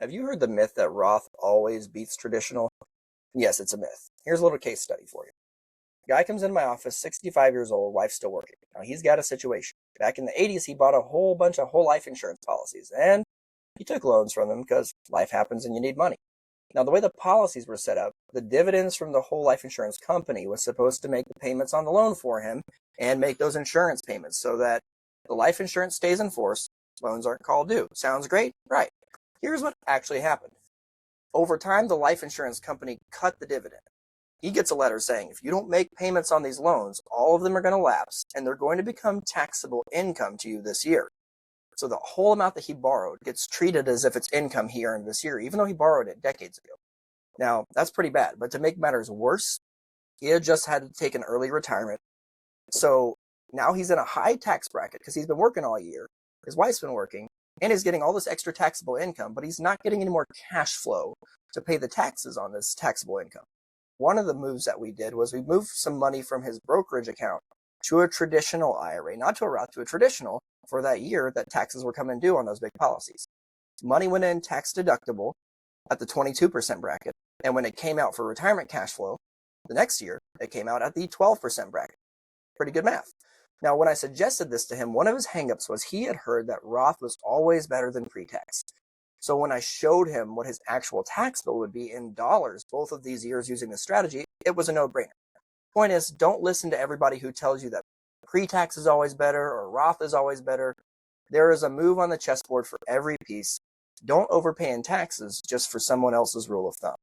Have you heard the myth that Roth always beats traditional? Yes, it's a myth. Here's a little case study for you. Guy comes into my office, 65 years old, wife still working. Now he's got a situation. Back in the 80s, he bought a whole bunch of whole life insurance policies, and he took loans from them because life happens and you need money. Now, the way the policies were set up, the dividends from the whole life insurance company was supposed to make the payments on the loan for him and make those insurance payments so that the life insurance stays in force, loans aren't called due. Sounds great? Right. Here's what actually happened. Over time, the life insurance company cut the dividend. He gets a letter saying, if you don't make payments on these loans, all of them are going to lapse and they're going to become taxable income to you this year. So the whole amount that he borrowed gets treated as if it's income he earned this year, even though he borrowed it decades ago. Now, that's pretty bad. But to make matters worse, he had just had to take an early retirement. So now he's in a high tax bracket because he's been working all year. His wife's been working, and he's getting all this extra taxable income, but he's not getting any more cash flow to pay the taxes on this taxable income. One of the moves that we did was we moved some money from his brokerage account to a traditional IRA, not to a Roth, to a traditional for that year that taxes were coming due on those big policies. Money went in tax deductible at the 22% bracket, and when it came out for retirement cash flow the next year, it came out at the 12% bracket. Pretty good math. Now, when I suggested this to him, one of his hangups was he had heard that Roth was always better than pre-tax. So when I showed him what his actual tax bill would be in dollars both of these years using this strategy, it was a no-brainer. Point is, don't listen to everybody who tells you that pre-tax is always better or Roth is always better. There is a move on the chessboard for every piece. Don't overpay in taxes just for someone else's rule of thumb.